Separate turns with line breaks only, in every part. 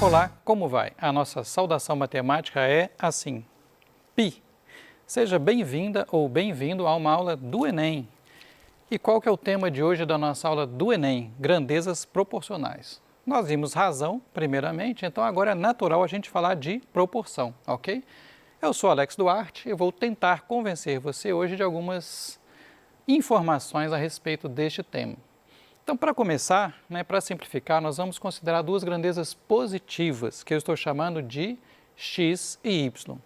Olá, como vai? A nossa saudação matemática é assim: Pi. Seja bem-vinda ou bem-vindo a uma aula do Enem. E qual que é o tema de hoje da nossa aula do Enem? Grandezas proporcionais. Nós vimos razão, primeiramente, então agora é natural a gente falar de proporção, ok? Eu sou Alex Duarte e vou tentar convencer você hoje de algumas informações a respeito deste tema. Então, para começar, para simplificar, nós vamos considerar duas grandezas positivas, que eu estou chamando de x e y,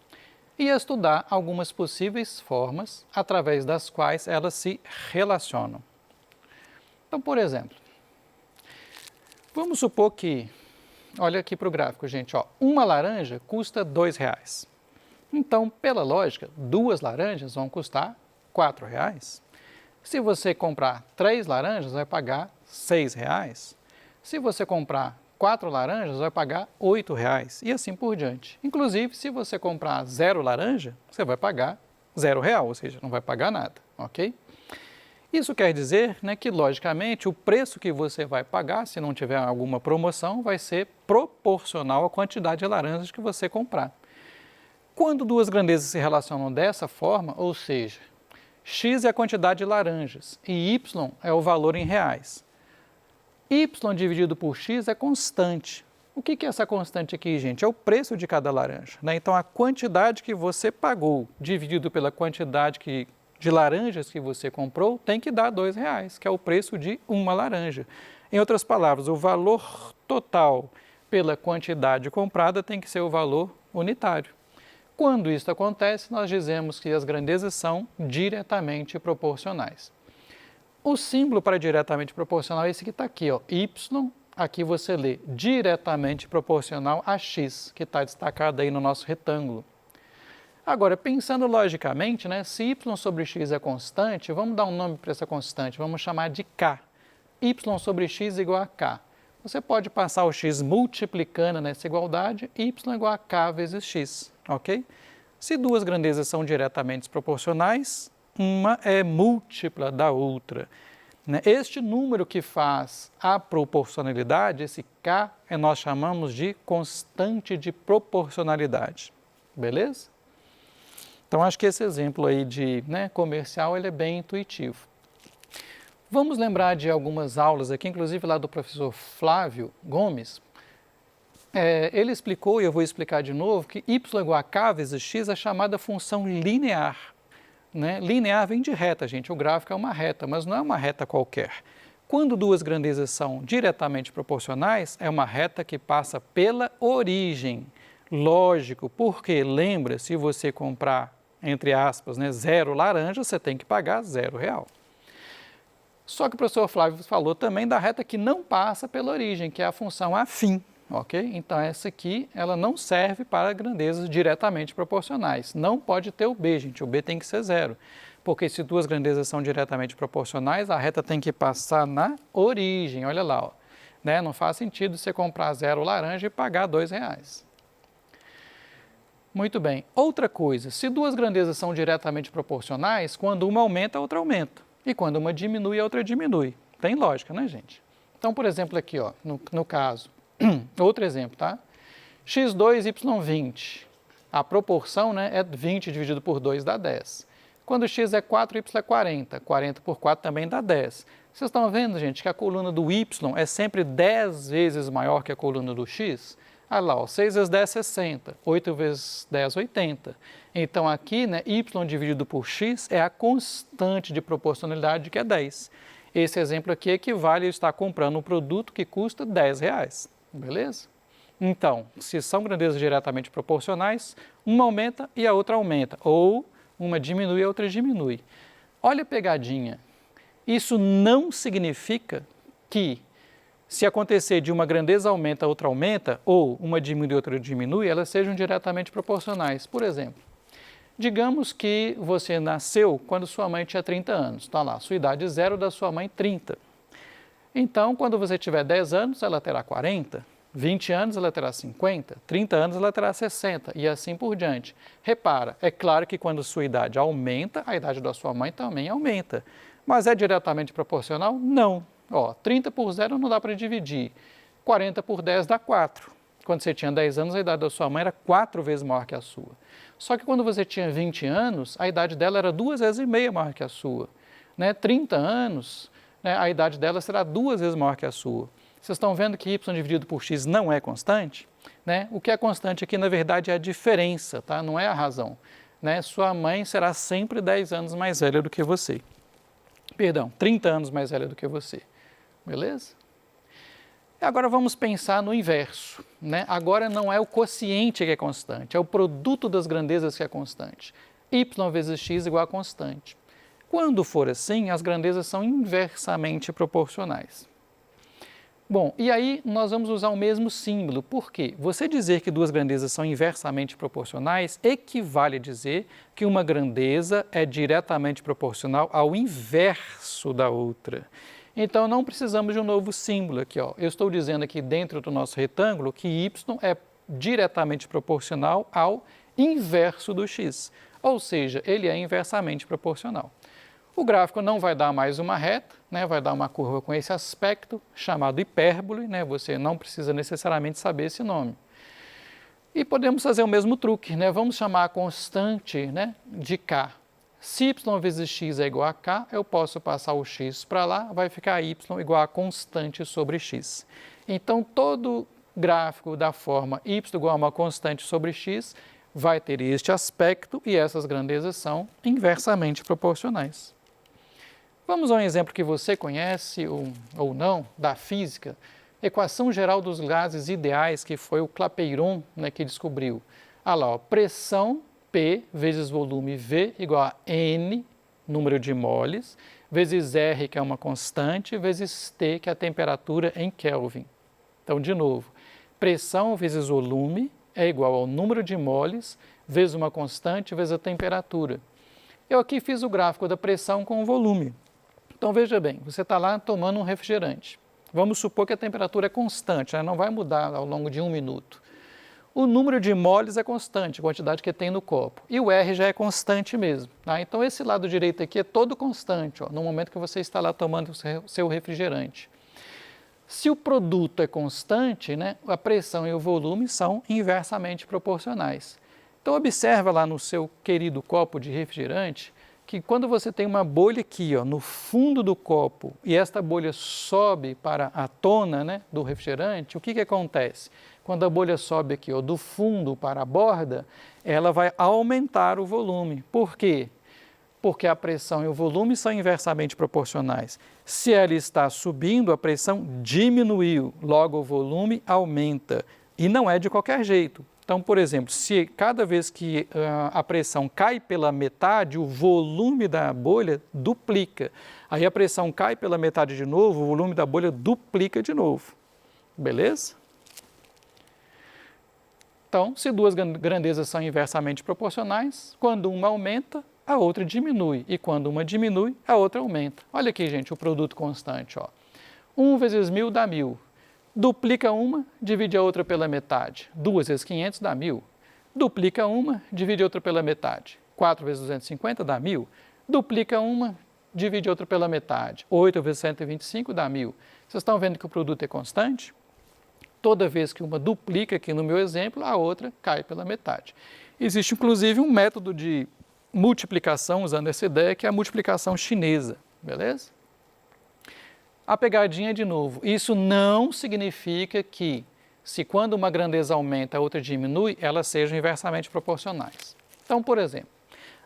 e estudar algumas possíveis formas através das quais elas se relacionam. Então, por exemplo, vamos supor que, olha aqui para o gráfico, gente, uma laranja custa R$2. Então, pela lógica, duas laranjas vão custar R$4. Se você comprar 3 laranjas, vai pagar R$6. Se você comprar 4 laranjas, vai pagar R$8 e assim por diante. Inclusive, se você comprar 0 laranja, você vai pagar R$0, ou seja, não vai pagar nada, ok? Isso quer dizer que, logicamente, o preço que você vai pagar, se não tiver alguma promoção, vai ser proporcional à quantidade de laranjas que você comprar. Quando duas grandezas se relacionam dessa forma, ou seja, x é a quantidade de laranjas e y é o valor em reais. Y dividido por x é constante. O que é essa constante aqui, gente? É o preço de cada laranja, Então, a quantidade que você pagou dividido pela quantidade de laranjas que você comprou tem que dar R$2, que é o preço de uma laranja. Em outras palavras, o valor total pela quantidade comprada tem que ser o valor unitário. Quando isso acontece, nós dizemos que as grandezas são diretamente proporcionais. O símbolo para diretamente proporcional é esse que está aqui, y, aqui você lê diretamente proporcional a x, que está destacado aí no nosso retângulo. Agora, pensando logicamente, se y sobre x é constante, vamos dar um nome para essa constante, vamos chamar de k. Y sobre x igual a k. Você pode passar o x multiplicando nessa igualdade, y igual a k vezes x, ok? Se duas grandezas são diretamente proporcionais, uma é múltipla da outra. Este número que faz a proporcionalidade, esse k, nós chamamos de constante de proporcionalidade, beleza? Então, acho que esse exemplo aí de comercial, ele é bem intuitivo. Vamos lembrar de algumas aulas aqui, inclusive lá do professor Flávio Gomes. Ele explicou, e eu vou explicar de novo, que y igual a k vezes x é chamada função linear. Linear vem de reta, gente. O gráfico é uma reta, mas não é uma reta qualquer. Quando duas grandezas são diretamente proporcionais, é uma reta que passa pela origem. Lógico, porque lembra, se você comprar, entre aspas, 0 laranja, você tem que pagar R$0. Só que o professor Flávio falou também da reta que não passa pela origem, que é a função afim, ok? Então, essa aqui, ela não serve para grandezas diretamente proporcionais. Não pode ter o b, gente, o b tem que ser 0. Porque se duas grandezas são diretamente proporcionais, a reta tem que passar na origem, olha lá, Não faz sentido você comprar 0 laranja e pagar R$2. Muito bem. Outra coisa, se duas grandezas são diretamente proporcionais, quando uma aumenta, a outra aumenta. E quando uma diminui, a outra diminui. Tem lógica, gente? Então, por exemplo, aqui, no caso, outro exemplo, tá? x2, y20. A proporção, é 20 dividido por 2 dá 10. Quando x é 4, y é 40. 40 por 4 também dá 10. Vocês estão vendo, gente, que a coluna do y é sempre 10 vezes maior que a coluna do x? Olha lá, 6 vezes 10, 60. 8 vezes 10, 80. Então, aqui, y dividido por x é a constante de proporcionalidade, que é 10. Esse exemplo aqui equivale a estar comprando um produto que custa R$10, beleza? Então, se são grandezas diretamente proporcionais, uma aumenta e a outra aumenta, ou uma diminui e a outra diminui. Olha a pegadinha. Isso não significa que, se acontecer de uma grandeza aumenta, a outra aumenta, ou uma diminui e outra diminui, elas sejam diretamente proporcionais. Por exemplo, digamos que você nasceu quando sua mãe tinha 30 anos. Está lá, sua idade 0, da sua mãe 30. Então, quando você tiver 10 anos, ela terá 40. 20 anos, ela terá 50. 30 anos, ela terá 60. E assim por diante. Repara, é claro que quando sua idade aumenta, a idade da sua mãe também aumenta. Mas é diretamente proporcional? Não. 30 por 0 não dá para dividir. 40 por 10 dá 4. Quando você tinha 10 anos, a idade da sua mãe era 4 vezes maior que a sua. Só que quando você tinha 20 anos, a idade dela era 2 vezes e meia maior que a sua. 30 anos, a idade dela será 2 vezes maior que a sua. Vocês estão vendo que y dividido por x não é constante? O que é constante aqui, na verdade, é a diferença, tá? Não é a razão. Sua mãe será sempre 10 anos mais velha do que você. Perdão, 30 anos mais velha do que você. Beleza? Agora vamos pensar no inverso. Agora não é o quociente que é constante, é o produto das grandezas que é constante. Y vezes x igual a constante. Quando for assim, as grandezas são inversamente proporcionais. Bom, e aí nós vamos usar o mesmo símbolo. Por quê? Você dizer que duas grandezas são inversamente proporcionais equivale a dizer que uma grandeza é diretamente proporcional ao inverso da outra. Então, não precisamos de um novo símbolo aqui. Eu estou dizendo aqui dentro do nosso retângulo que y é diretamente proporcional ao inverso do x, ou seja, ele é inversamente proporcional. O gráfico não vai dar mais uma reta, vai dar uma curva com esse aspecto, chamado hipérbole, você não precisa necessariamente saber esse nome. E podemos fazer o mesmo truque, vamos chamar a constante de k. Se y vezes x é igual a k, eu posso passar o x para lá, vai ficar y igual a constante sobre x. Então, todo gráfico da forma y igual a uma constante sobre x vai ter este aspecto e essas grandezas são inversamente proporcionais. Vamos a um exemplo que você conhece ou não, da física. Equação geral dos gases ideais, que foi o Clapeyron que descobriu. Olha lá, pressão P vezes volume V igual a N, número de moles, vezes R, que é uma constante, vezes T, que é a temperatura em Kelvin. Então, de novo, pressão vezes volume é igual ao número de moles, vezes uma constante, vezes a temperatura. Eu aqui fiz o gráfico da pressão com o volume. Então, veja bem, você está lá tomando um refrigerante. Vamos supor que a temperatura é constante, não vai mudar ao longo de 1 minuto. O número de moles é constante, a quantidade que tem no copo. E o R já é constante mesmo. Então, esse lado direito aqui é todo constante, no momento que você está lá tomando o seu refrigerante. Se o produto é constante, a pressão e o volume são inversamente proporcionais. Então, observa lá no seu querido copo de refrigerante que quando você tem uma bolha aqui no fundo do copo e esta bolha sobe para a tona do refrigerante, o que acontece? Quando a bolha sobe aqui do fundo para a borda, ela vai aumentar o volume. Por quê? Porque a pressão e o volume são inversamente proporcionais. Se ela está subindo, a pressão diminuiu, logo o volume aumenta. E não é de qualquer jeito. Então, por exemplo, se cada vez que a pressão cai pela metade, o volume da bolha duplica. Aí a pressão cai pela metade de novo, o volume da bolha duplica de novo. Beleza? Então, se duas grandezas são inversamente proporcionais, quando uma aumenta, a outra diminui. E quando uma diminui, a outra aumenta. Olha aqui, gente, o produto constante. 1 vezes 1000 dá 1000. Duplica uma, divide a outra pela metade. 2 vezes 500 dá 1000. Duplica uma, divide a outra pela metade. 4 vezes 250 dá 1000. Duplica uma, divide a outra pela metade. 8 vezes 125 dá 1000. Vocês estão vendo que o produto é constante? Toda vez que uma duplica, aqui no meu exemplo, a outra cai pela metade. Existe, inclusive, um método de multiplicação, usando essa ideia, que é a multiplicação chinesa. Beleza? A pegadinha de novo, isso não significa que, se quando uma grandeza aumenta, a outra diminui, elas sejam inversamente proporcionais. Então, por exemplo,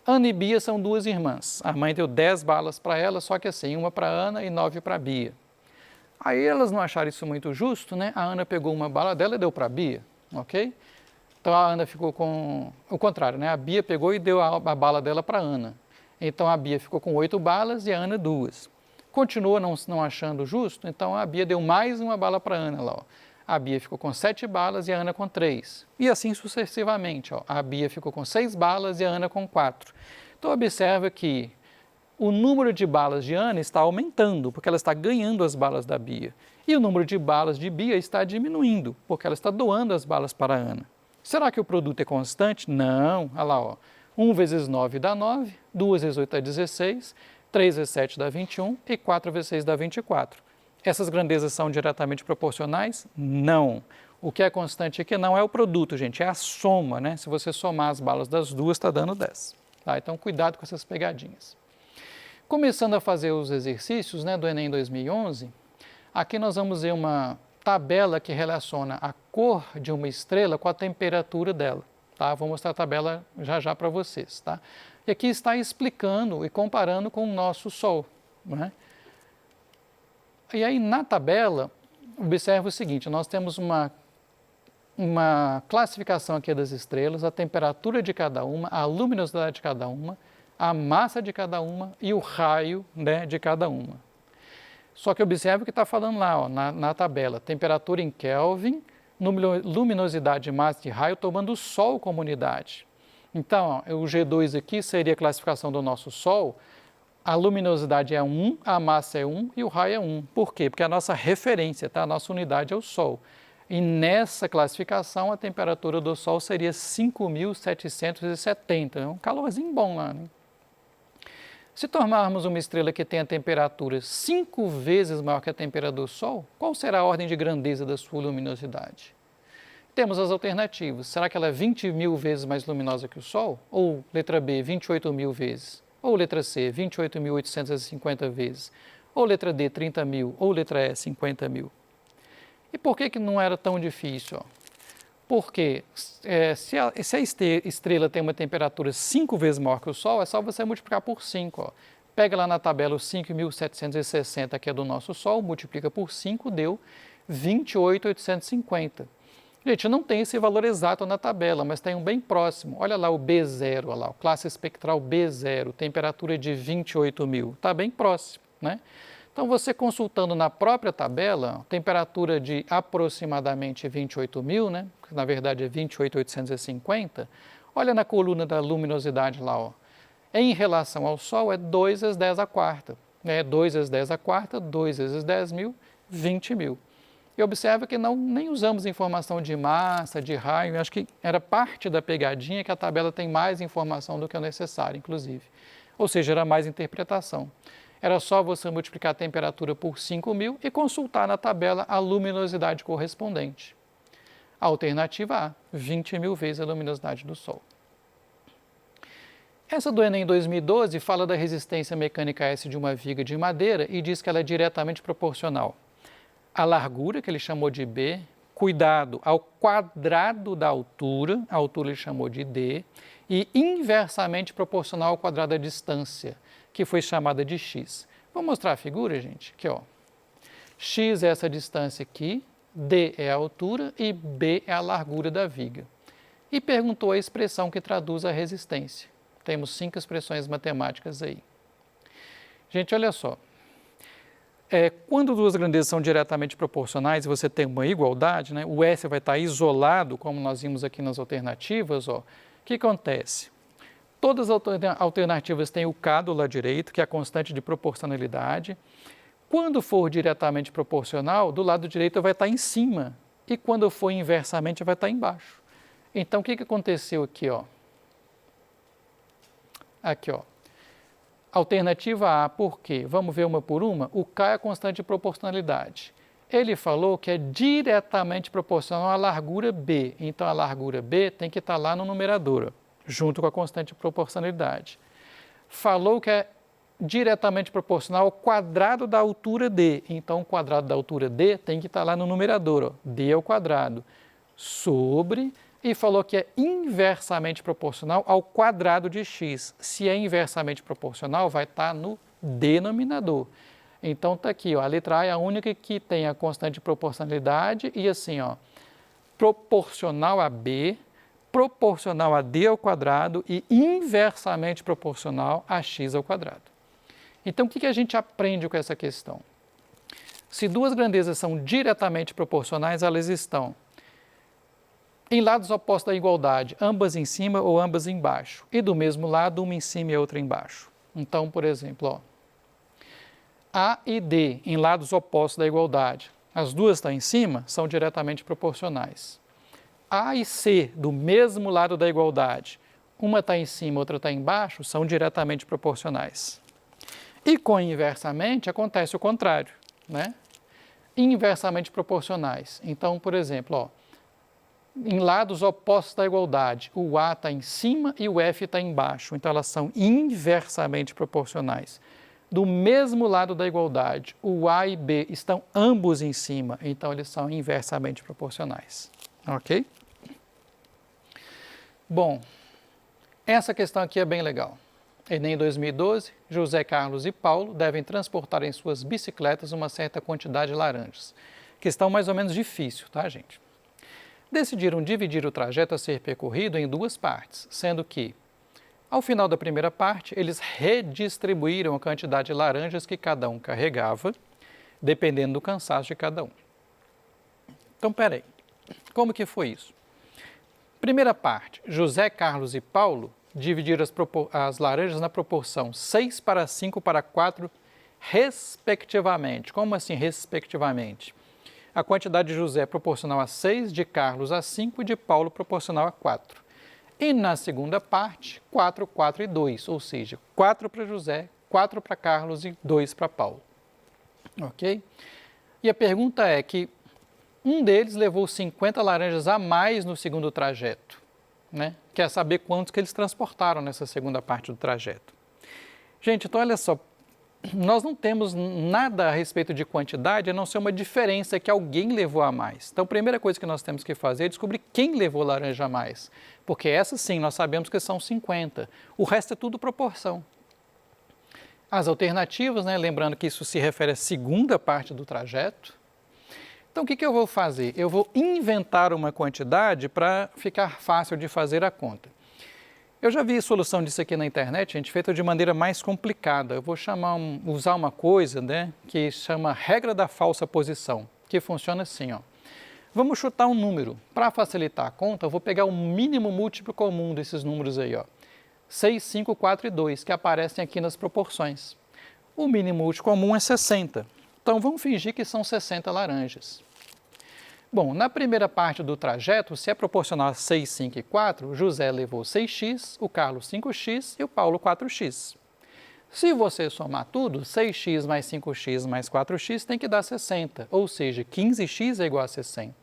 Ana e Bia são duas irmãs. A mãe deu 10 balas para elas, só que assim, uma para Ana e 9 para Bia. Aí elas não acharam isso muito justo, A Ana pegou uma bala dela e deu para a Bia, ok? Então a Ana ficou com... o contrário, A Bia pegou e deu a bala dela para a Ana. Então a Bia ficou com 8 balas e a Ana 2. Continua não achando justo, então a Bia deu mais uma bala para a Ana lá. A Bia ficou com 7 balas e a Ana com 3. E assim sucessivamente. A Bia ficou com 6 balas e a Ana com 4. Então observa que o número de balas de Ana está aumentando, porque ela está ganhando as balas da Bia. E o número de balas de Bia está diminuindo, porque ela está doando as balas para a Ana. Será que o produto é constante? Não. Olha lá, 1 vezes 9 dá 9, 2 vezes 8 dá 16, 3 vezes 7 dá 21 e 4 vezes 6 dá 24. Essas grandezas são diretamente proporcionais? Não. O que é constante aqui não é o produto, gente, é a soma, né? Se você somar as balas das duas, está dando 10. Tá? Então, cuidado com essas pegadinhas. Começando a fazer os exercícios, né, do Enem 2011, aqui nós vamos ver uma tabela que relaciona a cor de uma estrela com a temperatura dela. Tá? Vou mostrar a tabela já para vocês. Tá? E aqui está explicando e comparando com o nosso Sol. Né? E aí, na tabela, observa o seguinte, nós temos uma classificação aqui das estrelas, a temperatura de cada uma, a luminosidade de cada uma, a massa de cada uma e o raio, né, de cada uma. Só que observe o que está falando lá, ó, na tabela, temperatura em Kelvin, luminosidade, massa e raio, tomando o Sol como unidade. Então, ó, o G2 aqui seria a classificação do nosso Sol, a luminosidade é 1, a massa é 1 e o raio é 1. Por quê? Porque a nossa referência, tá? A nossa unidade é o Sol. E nessa classificação, a temperatura do Sol seria 5.770. É um calorzinho bom lá, né? Se tomarmos uma estrela que tem a temperatura 5 vezes maior que a temperatura do Sol, qual será a ordem de grandeza da sua luminosidade? Temos as alternativas. Será que ela é 20.000 vezes mais luminosa que o Sol? Ou letra B, 28.000 vezes? Ou letra C, 28.850 vezes? Ou letra D, 30.000? Ou letra E, 50.000? E por que não era tão difícil? Porque se a estrela tem uma temperatura 5 vezes maior que o Sol, é só você multiplicar por 5. Ó. Pega lá na tabela os 5.760, que é do nosso Sol, multiplica por 5, deu 28.850. Gente, não tem esse valor exato na tabela, mas tem um bem próximo. Olha lá o B0, olha lá, o classe espectral B0, temperatura de 28.000. Está bem próximo, né? Então, você consultando na própria tabela, temperatura de aproximadamente 28.000, né? Que na verdade é 28.850, olha na coluna da luminosidade lá, ó. Em relação ao Sol, é 2 vezes 10 a quarta. 2 vezes 10 a quarta, 2 vezes 10.000, 20.000. E observa que nem usamos informação de massa, de raio, acho que era parte da pegadinha que a tabela tem mais informação do que o necessário, inclusive. Ou seja, era mais interpretação. Era só você multiplicar a temperatura por 5.000 e consultar na tabela a luminosidade correspondente. A alternativa A, 20.000 vezes a luminosidade do Sol. Essa do Enem 2012 fala da resistência mecânica S de uma viga de madeira e diz que ela é diretamente proporcional à largura, que ele chamou de B, cuidado, ao quadrado da altura, a altura ele chamou de D, e inversamente proporcional ao quadrado da distância, que foi chamada de x. Vou mostrar a figura, gente, aqui, ó. X é essa distância aqui, D é a altura e B é a largura da viga. E perguntou a expressão que traduz a resistência. Temos 5 expressões matemáticas aí. Gente, olha só. Quando duas grandezas são diretamente proporcionais e você tem uma igualdade, né, o S vai estar isolado, como nós vimos aqui nas alternativas, ó, o que acontece? Todas as alternativas têm o K do lado direito, que é a constante de proporcionalidade. Quando for diretamente proporcional, do lado direito vai estar em cima, e quando for inversamente vai estar embaixo. Então, o que aconteceu aqui? Ó? Aqui, ó. Alternativa A, por quê? Vamos ver uma por uma? O K é a constante de proporcionalidade. Ele falou que é diretamente proporcional à largura B. Então, a largura B tem que estar lá no numerador, junto com a constante de proporcionalidade. Falou que é diretamente proporcional ao quadrado da altura D. Então, o quadrado da altura D tem que estar lá no numerador, ó, D ao quadrado, sobre... E falou que é inversamente proporcional ao quadrado de x. Se é inversamente proporcional, vai estar no denominador. Então, está aqui, ó, a letra A é a única que tem a constante de proporcionalidade e assim, ó, proporcional a B, proporcional a D ao quadrado e inversamente proporcional a x ao quadrado. Então, o que a gente aprende com essa questão? Se duas grandezas são diretamente proporcionais, elas estão em lados opostos da igualdade, ambas em cima ou ambas embaixo. E do mesmo lado, uma em cima e outra embaixo. Então, por exemplo, ó, A e D, em lados opostos da igualdade, as duas estão em cima, são diretamente proporcionais. A e C, do mesmo lado da igualdade, uma está em cima, outra está embaixo, são diretamente proporcionais. E com inversamente, acontece o contrário, né? Inversamente proporcionais. Então, por exemplo, ó, em lados opostos da igualdade. O A está em cima e o F está embaixo, então elas são inversamente proporcionais. Do mesmo lado da igualdade, o A e B estão ambos em cima, então eles são inversamente proporcionais. Ok? Bom, essa questão aqui é bem legal. Enem 2012, José Carlos e Paulo devem transportar em suas bicicletas uma certa quantidade de laranjas. Questão mais ou menos difícil, tá, gente? Decidiram dividir o trajeto a ser percorrido em duas partes, sendo que, ao final da primeira parte, eles redistribuíram a quantidade de laranjas que cada um carregava, dependendo do cansaço de cada um. Então, peraí, como que foi isso? Primeira parte, José, Carlos e Paulo dividiram as laranjas na proporção 6:5:4, respectivamente. Como assim, respectivamente? A quantidade de José proporcional a 6, de Carlos a 5 e de Paulo proporcional a 4. E na segunda parte, 4, 4 e 2, ou seja, 4 para José, 4 para Carlos e 2 para Paulo. Ok? E a pergunta é que um deles levou 50 laranjas a mais no segundo trajeto, né? Quer saber quantos que eles transportaram nessa segunda parte do trajeto. Gente, então olha só, nós não temos nada a respeito de quantidade, a não ser uma diferença que alguém levou a mais. Então, a primeira coisa que nós temos que fazer é descobrir quem levou laranja a mais. Porque essa sim, nós sabemos que são 50. O resto é tudo proporção. As alternativas, né, lembrando que isso se refere à segunda parte do trajeto. Então, o que eu vou fazer? Eu vou inventar uma quantidade para ficar fácil de fazer a conta. Eu já vi solução disso aqui na internet, gente, feita de maneira mais complicada. Eu vou usar uma coisa, né, que chama regra da falsa posição, que funciona assim, ó. Vamos chutar um número. Para facilitar a conta, eu vou pegar o mínimo múltiplo comum desses números aí, ó. 6, 5, 4 e 2, que aparecem aqui nas proporções. O mínimo múltiplo comum é 60. Então, vamos fingir que são 60 laranjas. Bom, na primeira parte do trajeto, se é proporcional a 6, 5 e 4, José levou 6x, o Carlos 5x e o Paulo 4x. Se você somar tudo, 6x mais 5x mais 4x tem que dar 60, ou seja, 15x é igual a 60.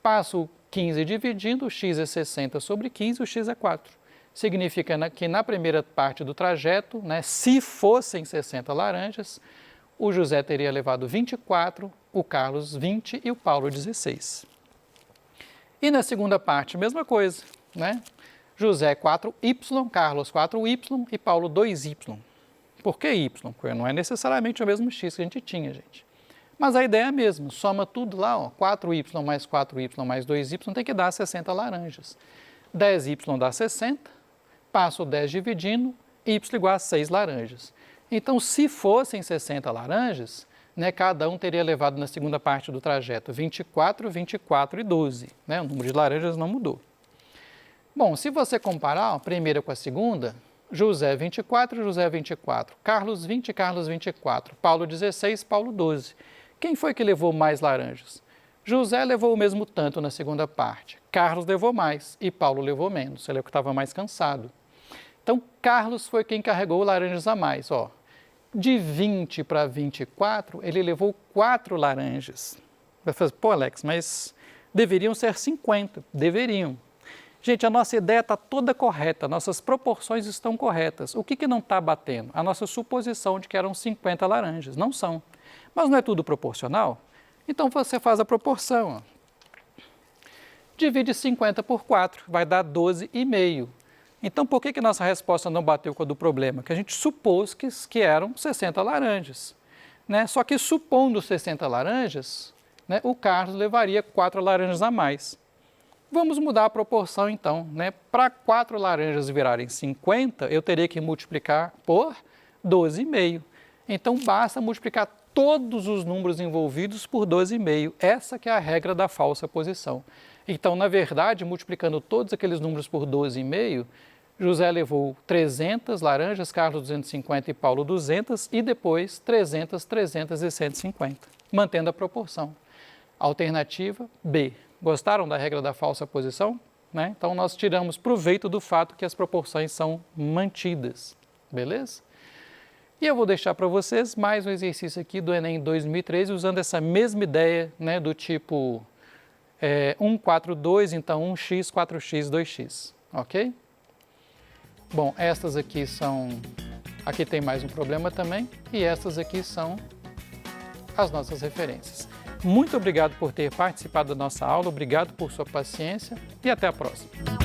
Passo 15 dividindo, o x é 60 sobre 15, o x é 4. Significa que na primeira parte do trajeto, né, se fossem 60 laranjas, o José teria levado 24, o Carlos 20 e o Paulo 16. E na segunda parte, mesma coisa, né? José 4y, Carlos 4y e Paulo 2y. Por que y? Porque não é necessariamente o mesmo x que a gente tinha, gente. Mas a ideia é a mesma, soma tudo lá, ó, 4y mais 4y mais 2y tem que dar 60 laranjas. 10y dá 60, passo 10 dividindo, y igual a 6 laranjas. Então, se fossem 60 laranjas, né, cada um teria levado na segunda parte do trajeto 24, 24 e 12. Né? O número de laranjas não mudou. Bom, se você comparar a primeira com a segunda, José 24, José 24, Carlos 20, Carlos 24, Paulo 16, Paulo 12. Quem foi que levou mais laranjas? José levou o mesmo tanto na segunda parte, Carlos levou mais e Paulo levou menos, ele é o que estava mais cansado. Então, Carlos foi quem carregou laranjas a mais, ó. De 20 para 24, ele levou 4 laranjas. Vai falar, pô, Alex, mas deveriam ser 50. Deveriam. Gente, a nossa ideia está toda correta, nossas proporções estão corretas. O que não está batendo? A nossa suposição de que eram 50 laranjas. Não são. Mas não é tudo proporcional? Então você faz a proporção. Ó. Divide 50 por 4, vai dar 12,5. Então, por que nossa resposta não bateu com a do problema? Que a gente supôs que eram 60 laranjas. Né? Só que supondo 60 laranjas, né, o Carlos levaria 4 laranjas a mais. Vamos mudar a proporção então. Né? Para 4 laranjas virarem 50, eu teria que multiplicar por 12,5. Então, basta multiplicar todos os números envolvidos por 12,5. Essa que é a regra da falsa posição. Então, na verdade, multiplicando todos aqueles números por 12,5, José levou 300 laranjas, Carlos 250 e Paulo 200, e depois 300, 300 e 150, mantendo a proporção. Alternativa B. Gostaram da regra da falsa posição? Né? Então, nós tiramos proveito do fato que as proporções são mantidas, beleza? E eu vou deixar para vocês mais um exercício aqui do Enem 2013, usando essa mesma ideia, né, do tipo... 1, 4, 2, então 1x, 4x, 2x, ok? Bom, estas aqui são... Aqui tem mais um problema também, e estas aqui são as nossas referências. Muito obrigado por ter participado da nossa aula, obrigado por sua paciência e até a próxima.